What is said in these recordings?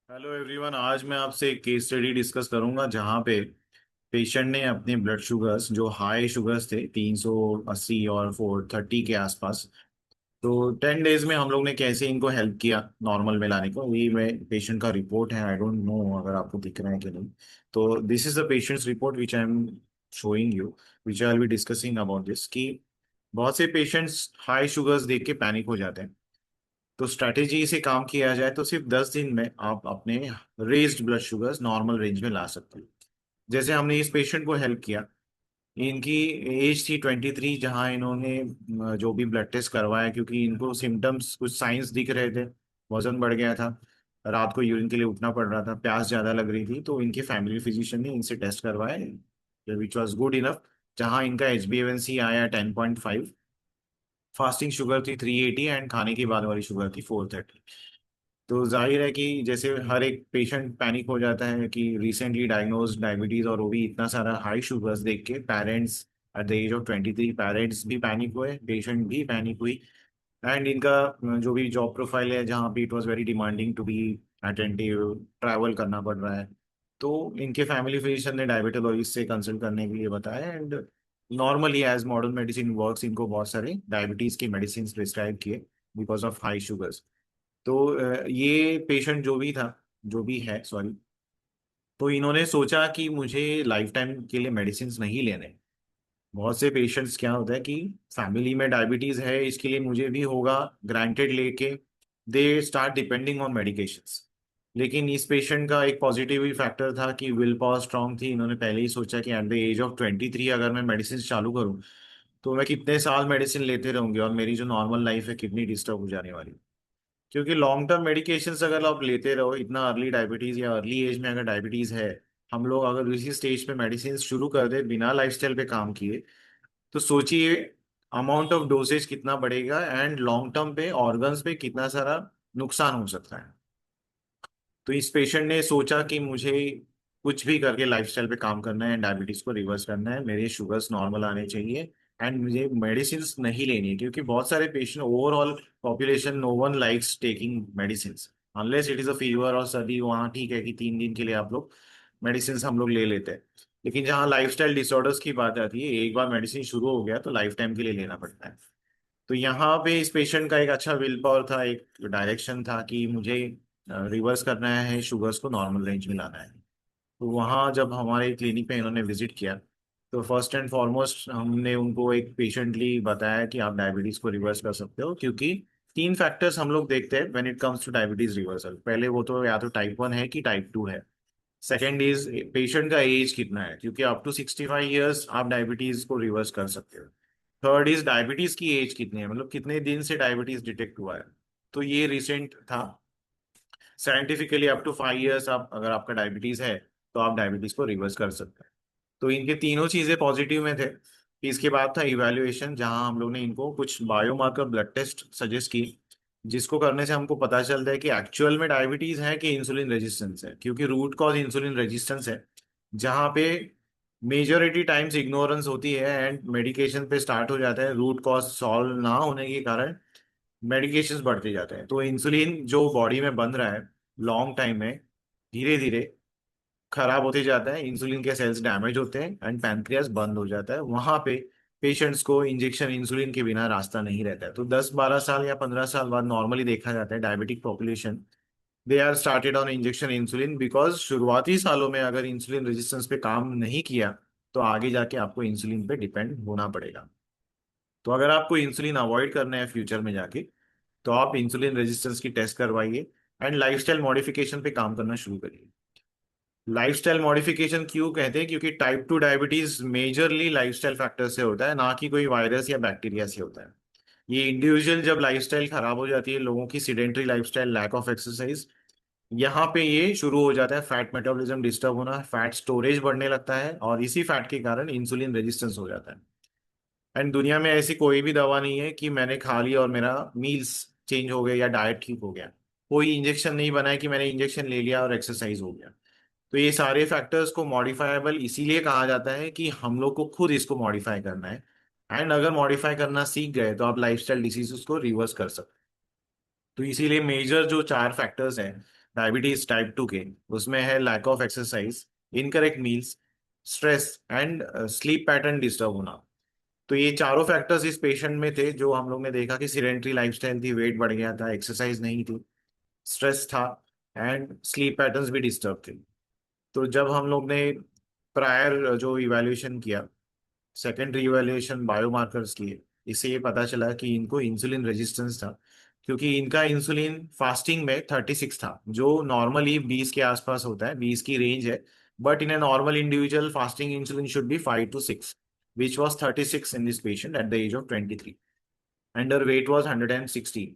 Hello everyone. आज मैं आपसे एक केस स्टडी डिस्कस करूंगा जहां पे पेशेंट ने अपने ब्लड शुगर्स जो हाई शुगर्स थे 380 और 430 के आसपास। तो 10 डेज में हम लोग ने कैसे इनको हेल्प किया नॉर्मल में लाने को। ये मैं पेशेंट का रिपोर्ट है। आई डोंट नो अगर आपको दिख रहा है कि नहीं। तो this is the patients report which I am showing you, which I will be discussing about this कि बहुत से पेशेंट्स हाई शुगर्स देख के पैनिक हो जाते हैं। तो स्ट्रैटेजी से काम किया जाए तो सिर्फ 10 दिन में आप अपने raised blood sugars normal range में ला सकते हो। जैसे हमने इस पेशेंट को हेल्प किया। इनकी एज थी 23, जहां इन्होंने जो भी ब्लड टेस्ट करवाया क्योंकि इनको सिम्टम्स कुछ साइंस दिख रहे थे। वजन बढ़ गया था, रात को यूरिन के लिए उठना पड़ रहा था, प्यास ज्यादा लग रही थी, तो इनके फैमिली फिजिशियन ने इनसे टेस्ट करवाए विच वॉज गुड इनफ। जहां इनका HbA1c आया 10.5, फास्टिंग शुगर थी 380 एंड खाने के बाद वाली शुगर थी 430। तो जाहिर है कि जैसे हर एक पेशेंट पैनिक हो जाता है कि रिसेंटली डायग्नोज डायबिटीज और वो भी इतना सारा हाई शुगर्स देख के parents at the age of 23 parents भी पैनिक हुए, पेशेंट भी पैनिक हुई। एंड इनका जो भी जॉब प्रोफाइल है जहाँ पे it was very demanding to be attentive, travel करना पड़ रहा है। तो इनके फैमिली फिजिशियन ने डायबिटोलॉजिस्ट से कंसल्ट करने के लिए बताया and normally as modern medicine works इनको बहुत सारे डायबिटीज की मेडिसिन प्रिस्क्राइब किए बिकॉज ऑफ हाई शुगर्स। तो ये पेशेंट जो भी था, जो भी है सॉरी, तो इन्होंने सोचा कि मुझे लाइफ टाइम के लिए मेडिसिन नहीं लेने। बहुत से पेशेंट्स क्या होता है कि फैमिली में डायबिटीज है, इसके लिए मुझे भी होगा, ग्रांटेड लेके they start depending on medications. लेकिन इस पेशेंट का एक पॉजिटिव ही फैक्टर था कि विल पावर स्ट्रांग थी। इन्होंने पहले ही सोचा कि एट द एज ऑफ 23 अगर मैं मेडिसिन चालू करूं तो मैं कितने साल मेडिसिन लेते रहूंगी और मेरी जो नॉर्मल लाइफ है कितनी डिस्टर्ब हो जाने वाली। क्योंकि लॉन्ग टर्म मेडिकेशंस अगर आप लेते रहो इतना अर्ली डायबिटीज या अर्ली एज में अगर डायबिटीज है, हम लोग अगर इसी स्टेज पे मेडिसिन शुरू कर दे बिना लाइफस्टाइल पे काम किए, तो सोचिए अमाउंट ऑफ डोसेज कितना बढ़ेगा एंड लॉन्ग टर्म पे ऑर्गन्स पे कितना सारा नुकसान हो सकता है। तो इस पेशेंट ने सोचा कि मुझे कुछ भी करके लाइफस्टाइल पे काम करना है, डायबिटीज को रिवर्स करना है, मेरे शुगर्स नॉर्मल आने चाहिए एंड मुझे मेडिसिन नहीं लेनी है। क्योंकि बहुत सारे patient, overall population, no one likes taking medicine unless it is a fever और सर्दी, वहाँ ठीक है कि 3 दिन के लिए आप लोग मेडिसिन हम लोग ले लेते हैं। लेकिन जहाँ लाइफस्टाइल डिसऑर्डर्स की बात आती है, एक बार मेडिसिन शुरू हो गया तो लाइफ टाइम के लिए लेना पड़ता है। तो यहाँ पे इस पेशेंट का एक अच्छा विल पावर था, एक डायरेक्शन था कि मुझे रिवर्स करना है, शुगर्स को नॉर्मल रेंज में लाना है। तो वहाँ जब हमारे क्लिनिक पे इन्होंने विजिट किया तो फर्स्ट एंड फॉरमोस्ट हमने उनको एक पेशेंटली बताया कि आप डायबिटीज को रिवर्स कर सकते हो। क्योंकि 3 फैक्टर्स हम लोग देखते हैं when it comes two diabetes reversal. पहले वो तो या तो टाइप 1 है कि टाइप 2 है। सेकेंड इज पेशेंट का एज कितना है, क्योंकि अप टू 65 ईयर्स आप डायबिटीज को रिवर्स कर सकते हो। थर्ड इज डायबिटीज की एज कितनी है, मतलब कितने दिन से डायबिटीज डिटेक्ट हुआ है। तो ये रिसेंट था। साइंटिफिकली अप टू 5 ईयर्स आप अगर आपका डायबिटीज है तो आप डायबिटीज को रिवर्स कर सकते हैं। तो इनके तीनों चीजें पॉजिटिव में थे। इसके बाद था इवैल्यूएशन, जहां हम लोग ने इनको कुछ बायोमार्कर ब्लड टेस्ट सजेस्ट की, जिसको करने से हमको पता चलता है कि एक्चुअल में डायबिटीज है कि इंसुलिन रेजिस्टेंस है। क्योंकि रूट कॉज इंसुलिन रेजिस्टेंस है, जहाँ पे मेजोरिटी टाइम्स इग्नोरेंस होती है एंड मेडिकेशन पे स्टार्ट हो जाता है। रूट कॉज सॉल्व ना होने के कारण मेडिकेशंस बढ़ते जाते हैं। तो इंसुलिन जो बॉडी में बन रहा है लॉन्ग टाइम में धीरे धीरे खराब होते जाता है, इंसुलिन के सेल्स डैमेज होते हैं एंड पैनक्रियास बंद हो जाता है। वहां पे पेशेंट्स को इंजेक्शन इंसुलिन के बिना रास्ता नहीं रहता है। तो 10-12 साल या 15 साल बाद नॉर्मली देखा जाता है diabetic population they are started on injection insulin, because शुरुआती सालों में अगर इंसुलिन रेजिस्टेंस पे काम नहीं किया तो आगे जाके आपको इंसुलिन पे डिपेंड होना पड़ेगा। तो अगर आपको इंसुलिन अवॉइड करना है फ्यूचर में जाके, तो आप इंसुलिन रेजिस्टेंस की टेस्ट करवाइए एंड लाइफस्टाइल मॉडिफिकेशन पे काम करना शुरू करिए। लाइफस्टाइल मॉडिफिकेशन क्यों कहते हैं, क्योंकि type 2 diabetes majorly lifestyle factor से होता है, ना कि कोई वायरस या बैक्टीरिया से होता है। ये इंडिविजुअल जब लाइफस्टाइल खराब हो जाती है, लोगों की sedentary lifestyle, lack of exercise, यहाँ पे ये शुरू हो जाता है फैट मेटाबॉलिज्म डिस्टर्ब होना, फैट स्टोरेज बढ़ने लगता है और इसी फैट के कारण इंसुलिन रेजिस्टेंस हो जाता है। एंड दुनिया में ऐसी कोई भी दवा नहीं है कि मैंने खा ली और मेरा मील्स चेंज हो गए या डाइट ठीक हो गया। कोई इंजेक्शन नहीं बना है कि मैंने इंजेक्शन ले लिया और एक्सरसाइज हो गया। तो ये सारे फैक्टर्स को मॉडिफाइबल इसीलिए कहा जाता है कि हम लोग को खुद इसको मॉडिफाई करना है। एंड अगर मॉडिफाई करना सीख गए तो आप लाइफस्टाइल डिसीजेस को रिवर्स कर सकते हैं। तो इसीलिए मेजर जो 4 फैक्टर्स हैं डायबिटीज टाइप 2 के, उसमें है lack of exercise, incorrect meals, stress and sleep pattern disturb होना। तो ये चारों फैक्टर्स इस पेशेंट में थे, जो हम लोग ने देखा कि सीडेंटरी लाइफस्टाइल थी, वेट बढ़ गया था, एक्सरसाइज नहीं थी, स्ट्रेस था एंड स्लीप पैटर्न्स भी डिस्टर्ब थे। तो जब हम लोग ने प्रायर जो इवैल्यूएशन किया, सेकेंडरी इवैल्यूएशन बायोमार्कर्स किए, इससे ये पता चला कि इनको इंसुलिन रेजिस्टेंस था, क्योंकि इनका इंसुलिन फास्टिंग में 36 था, जो नॉर्मली 20 के आसपास होता है, 20 की रेंज है। But in a normal individual fasting insulin should be 5 to 6, which was 36 in this patient at the age of 23, and her weight was 116।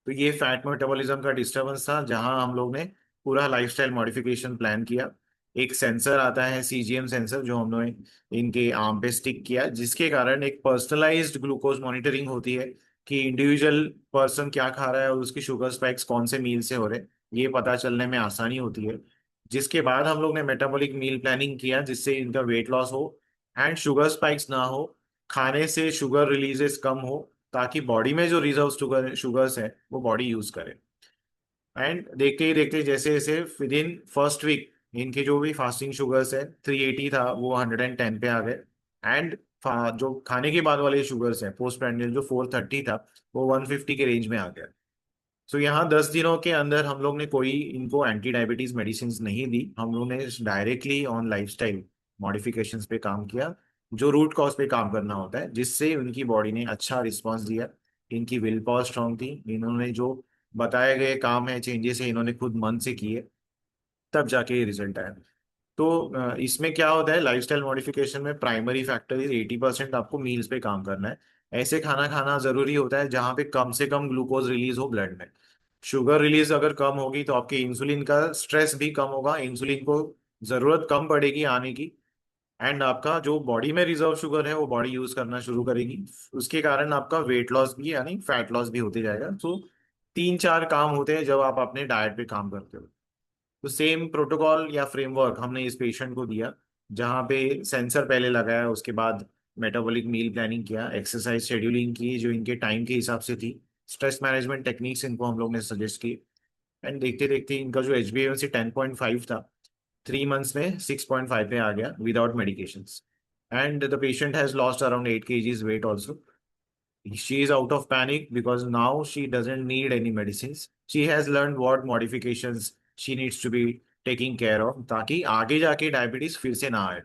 तो ये फैट मेटाबॉलिज्म का डिस्टरबेंस था, जहां हम लोग ने पूरा लाइफस्टाइल मॉडिफिकेशन प्लान किया। एक सेंसर आता है सीजीएम सेंसर, जो हम लोग इनके आर्म पे स्टिक किया, जिसके कारण एक पर्सनलाइज्ड ग्लूकोज मॉनिटरिंग होती है कि इंडिविजुअल पर्सन क्या खा रहा है और उसकी शुगर स्पाइक्स कौन से मील से हो रहे हैं, ये पता चलने में आसानी होती है। जिसके बाद हम लोग ने मेटाबॉलिक मील प्लानिंग किया, जिससे इनका वेट लॉस हो एंड शुगर स्पाइक्स ना हो, खाने से शुगर रिलीजेस कम हो, ताकि बॉडी में जो रिजर्व शुगर्स है वो बॉडी यूज करे। एंड देखते ही देखते जैसे जैसे विद इन फर्स्ट वीक इनके जो भी फास्टिंग शुगर्स है, 380 था वो 110 पे आ गए। एंड जो खाने के बाद वाले शुगर्स है पोस्ट प्रेंडियल, जो 430 था, वो 150 के रेंज में आ गया। सो यहाँ 10 दिनों के अंदर हम लोग ने कोई इनको एंटी डायबिटीज मेडिसिन नहीं दी, हम लोग ने डायरेक्टली ऑन लाइफस्टाइल मॉडिफिकेशंस पे काम किया, जो रूट कॉज पे काम करना होता है, जिससे उनकी बॉडी ने अच्छा रिस्पॉन्स दिया। इनकी विल पावर स्ट्रांग थी, इन्होंने जो बताए गए काम है, चेंजेस है, इन्होंने खुद मन से किए, तब जाके ये रिजल्ट आया। तो इसमें क्या होता है, लाइफस्टाइल मॉडिफिकेशन में प्राइमरी फैक्टर इज 80% आपको मील्स पे काम करना है। ऐसे खाना खाना जरूरी होता है जहाँ पे कम से कम ग्लूकोज रिलीज हो ब्लड में। शुगर रिलीज अगर कम होगी तो आपके इंसुलिन का स्ट्रेस भी कम होगा, इंसुलिन को जरूरत कम पड़ेगी आने की, एंड आपका जो बॉडी में रिजर्व शुगर है वो बॉडी यूज करना शुरू करेगी। उसके कारण आपका वेट लॉस भी यानी फैट लॉस भी होते जाएगा। तो 3-4 काम होते हैं जब आप अपने डाइट पे काम करते हो। तो सेम प्रोटोकॉल या फ्रेमवर्क हमने इस पेशेंट को दिया, जहाँ पे सेंसर पहले लगाया, उसके बाद मेटाबॉलिक मील प्लानिंग किया, एक्सरसाइज शेड्यूलिंग की जो इनके टाइम के हिसाब से थी, स्ट्रेस मैनेजमेंट टेक्निक्स इनको हम लोग ने सजेस्ट की। एंड देखते देखते इनका जो HbA1c 10.5 था, 3 मंथ्स में 6.5 पे आ गया without medication. And the patient has lost around 8 kgs weight also. She is out of panic because now she doesn't need any medicines. She has learned what modifications she needs to be taking care of, ताकि आगे जाके diabetes फिर से ना आए।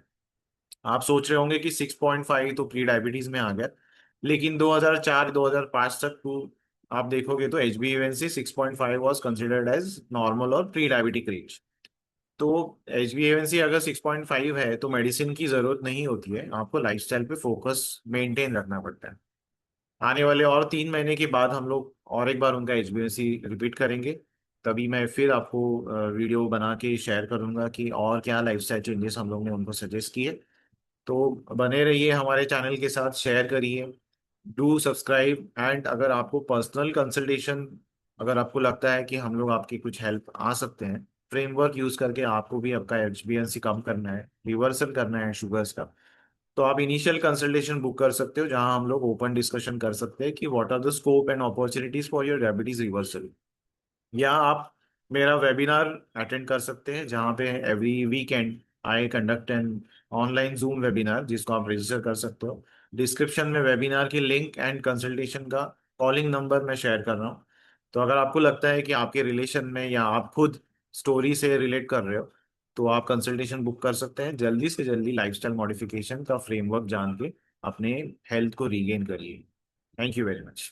आप सोच रहे होंगे कि 6.5 तो प्री डायबिटीज में आ गया, लेकिन 2004-2005 तक तो आप देखोगे तो HbA1c 6.5 was considered as normal और प्री डायबिटिक रेंज। तो HbA1c अगर 6.5 है तो मेडिसिन की जरूरत नहीं होती है, आपको लाइफस्टाइल पे फोकस मेंटेन रखना पड़ता है। आने वाले और 3 महीने के बाद हम लोग और एक बार उनका HbA1c रिपीट करेंगे, तभी मैं फिर आपको वीडियो बना के शेयर करूंगा कि और क्या लाइफस्टाइल चेंजेस हम लोग ने उनको सजेस्ट किए। तो बने रहिए हमारे चैनल के साथ, शेयर करिए, डू सब्सक्राइब। एंड अगर आपको पर्सनल कंसल्टेशन, अगर आपको लगता है कि हम लोग आपकी कुछ हेल्प आ सकते हैं, फ्रेमवर्क यूज करके आपको भी आपका HbA1c कम करना है, रिवर्सल करना है शुगर्स का, तो आप इनिशियल कंसल्टेशन बुक कर सकते हो, जहां हम लोग ओपन डिस्कशन कर सकते हैं कि what are the scope and opportunities for your diabetes reversal. या आप मेरा वेबिनार अटेंड कर सकते हैं, जहाँ पे every weekend I conduct an online zoom webinar, जिसको आप रजिस्टर कर सकते हो। डिस्क्रिप्शन में वेबिनार की लिंक एंड कंसल्टेशन का कॉलिंग नंबर मैं शेयर कर रहा हूँ। तो अगर आपको लगता है कि आपके रिलेशन में या आप खुद स्टोरी से रिलेट कर रहे हो, तो आप कंसल्टेशन बुक कर सकते हैं। जल्दी से जल्दी लाइफस्टाइल मॉडिफिकेशन का फ्रेमवर्क जान के अपने हेल्थ को रीगेन करिए। Thank you very much.